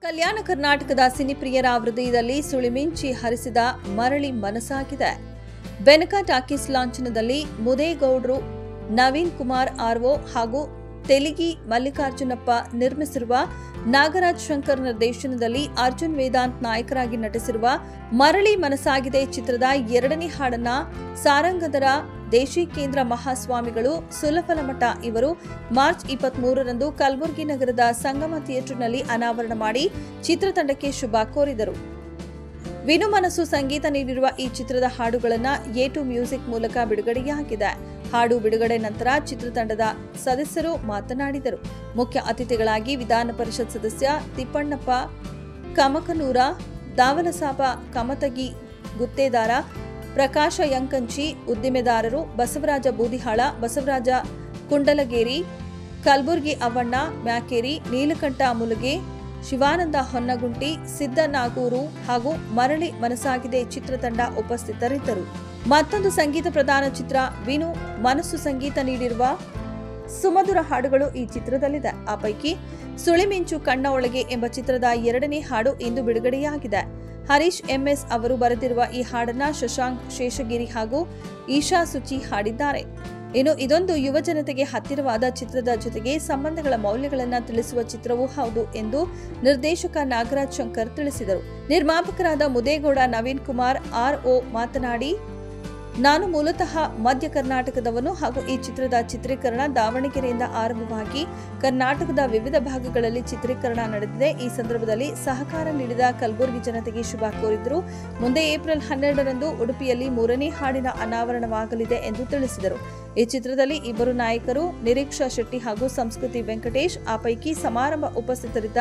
ಕಲ್ಯಾಣ ಕರ್ನಾಟಕದ ಸಿನಿಪ್ರಿಯರ ಹೃದಯದಲ್ಲಿ ಸುಳಿಮಿಂಚಿ ಹರಿಸಿದ ಮರಳಿ ಮನಸಾಗಿದೆ. ಬೆನಕ ಟಾಕೀಸ್ ಲಾಂಛನದಲ್ಲಿ ಮುದೇಗೌಡರು, ನವೀನ್ ಕುಮಾರ್ ಆರ್ಒ ಹಾಗೂ ತೆಲಿಗಿ ಮಲ್ಲಿಕಾರ್ಜುನಪ್ಪ ನಿರ್ಮಿಸಿರುವ ನಾಗರಾಜ್ ಶಂಕರ್ ನಿರ್ದೇಶನದಲ್ಲಿ ಅರ್ಜುನ್ ವೇದಾಂತ್ ನಾಯಕರಾಗಿ ನಟಿಸಿರುವ ಮರಳಿ ಮನಸಾಗಿದೆ ಚಿತ್ರದ ಎರಡನೇ ಹಾಡನ್ನ ಸಾರಂಗದರ ದೇಶಿಕೇಂದ್ರ ಮಹಾಸ್ವಾಮಿಗಳು ಸುಲಫಲಮಠ ಇವರು ಮಾರ್ಚ್ 23ರಂದು ಕಲಬುರಗಿ ನಗರದ ಸಂಗಮ ಥಿಯೇಟರ್ನಲ್ಲಿ ಅನಾವರಣ ಮಾಡಿ ಚಿತ್ರತಂಡಕ್ಕೆ ಶುಭ ಕೋರಿದರು. ವಿನು ಮನಸ್ಸು ಸಂಗೀತ ನೀಡಿರುವ ಈ ಚಿತ್ರದ ಹಾಡುಗಳನ್ನು ಎ2 ಮ್ಯೂಸಿಕ್ ಮೂಲಕ ಬಿಡುಗಡೆಯಾಗಿದೆ. ಹಾಡು ಬಿಡುಗಡೆ ನಂತರ ಚಿತ್ರತಂಡದ ಸದಸ್ಯರು ಮಾತನಾಡಿದರು. ಮುಖ್ಯ ಅತಿಥಿಗಳಾಗಿ ವಿಧಾನ ಪರಿಷತ್ ಸದಸ್ಯ ತಿಪ್ಪಣ್ಣಪ್ಪ ಕಮಕನೂರ, ದಾವಲಸಾಬ ಕಮತಗಿ ಗುತ್ತೇದಾರ, ಪ್ರಕಾಶ ಯಂಕಂಚಿ ಉದ್ದಿಮೆದಾರರು, ಬಸವರಾಜ ಬೂದಿಹಾಳ, ಬಸವರಾಜ ಕುಂಡಲಗೇರಿ, ಕಲಬುರ್ಗಿ ಅವ್ವಣ್ಣ ಮ್ಯಾಕೇರಿ, ನೀಲಕಂಠ ಮುಲುಗೆ, ಶಿವಾನಂದ ಹೊನ್ನಗುಂಟಿ, ಸಿದ್ದನಾಗೂರು ಹಾಗೂ ಮರಳಿ ಮನಸಾಗಿದೆ ಚಿತ್ರತಂಡ ಉಪಸ್ಥಿತರಿದ್ದರು. ಮತ್ತೊಂದು ಸಂಗೀತ ಪ್ರಧಾನ ಚಿತ್ರ ವಿನು ಮನಸ್ಸು ಸಂಗೀತ ನೀಡಿರುವ ಸುಮಧುರ ಹಾಡುಗಳು ಈ ಚಿತ್ರದಲ್ಲಿದೆ. ಆ ಪೈಕಿ ಸುಳಿಮಿಂಚು ಕಣ್ಣ ಒಳಗೆ ಎಂಬ ಚಿತ್ರದ ಎರಡನೇ ಹಾಡು ಇಂದು ಬಿಡುಗಡೆಯಾಗಿದೆ. ಹರೀಶ್ ಎಂಎಸ್ ಅವರು ಬರೆದಿರುವ ಈ ಹಾಡನ್ನ ಶಶಾಂಕ್ ಶೇಷಗಿರಿ ಹಾಗೂ ಈಶಾ ಸುಚಿ ಹಾಡಿದ್ದಾರೆ. ಇನ್ನು ಇದೊಂದು ಯುವ ಜನತೆಗೆ ಹತ್ತಿರವಾದ ಚಿತ್ರದ ಜೊತೆಗೆ ಸಂಬಂಧಗಳ ಮೌಲ್ಯಗಳನ್ನು ತಿಳಿಸುವ ಚಿತ್ರವೂ ಹೌದು ಎಂದು ನಿರ್ದೇಶಕ ನಾಗರಾಜ್ ಶಂಕರ್ ತಿಳಿಸಿದರು. ನಿರ್ಮಾಪಕರಾದ ಮುದೇಗೌಡ ನವೀನ್ ಕುಮಾರ್ ಆರ್ಒ ಮಾತನಾಡಿ, ನಾನು ಮೂಲತಃ ಮಧ್ಯ ಕರ್ನಾಟಕದವನು ಹಾಗೂ ಈ ಚಿತ್ರದ ಚಿತ್ರೀಕರಣ ದಾವಣಗೆರೆಯಿಂದ ಆರಂಭವಾಗಿ ಕರ್ನಾಟಕದ ವಿವಿಧ ಭಾಗಗಳಲ್ಲಿ ಚಿತ್ರೀಕರಣ ನಡೆದಿದೆ. ಈ ಸಂದರ್ಭದಲ್ಲಿ ಸಹಕಾರ ನೀಡಿದ ಕಲಬುರಗಿ ಜನತೆಗೆ ಶುಭ ಕೋರಿದರು. ಮುಂದೆ ಏಪ್ರಿಲ್ 12ರಂದು ಉಡುಪಿಯಲ್ಲಿ 3ನೇ ಹಾಡಿನ ಅನಾವರಣವಾಗಲಿದೆ ಎಂದು ತಿಳಿಸಿದರು. ಈ ಚಿತ್ರದಲ್ಲಿ ಇಬ್ಬರು ನಾಯಕರು ನಿರೀಕ್ಷಾ ಶೆಟ್ಟಿ ಹಾಗೂ ಸಂಸ್ಕೃತಿ ವೆಂಕಟೇಶ್. ಆ ಪೈಕಿ ಸಮಾರಂಭ ಉಪಸ್ಥಿತರಿದ್ದ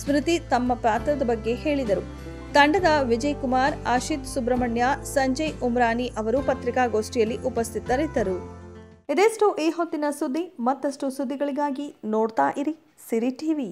ಸ್ಮೃತಿ ತಮ್ಮ ಪಾತ್ರದ ಬಗ್ಗೆ ಹೇಳಿದರು. ತಂಡದ ವಿಜಯ್ ಕುಮಾರ್, ಆಶಿತ್ ಸುಬ್ರಹ್ಮಣ್ಯ, ಸಂಜಯ್ ಉಮ್ರಾನಿ ಅವರು ಪತ್ರಿಕಾಗೋಷ್ಠಿಯಲ್ಲಿ ಉಪಸ್ಥಿತರಿದ್ದರು. ಇದೆಷ್ಟು ಈ ಹೊತ್ತಿನ ಸುದ್ದಿ. ಮತ್ತಷ್ಟು ಸುದ್ದಿಗಳಿಗಾಗಿ ನೋಡ್ತಾ ಇರಿ ಸಿರಿ ಟಿವಿ.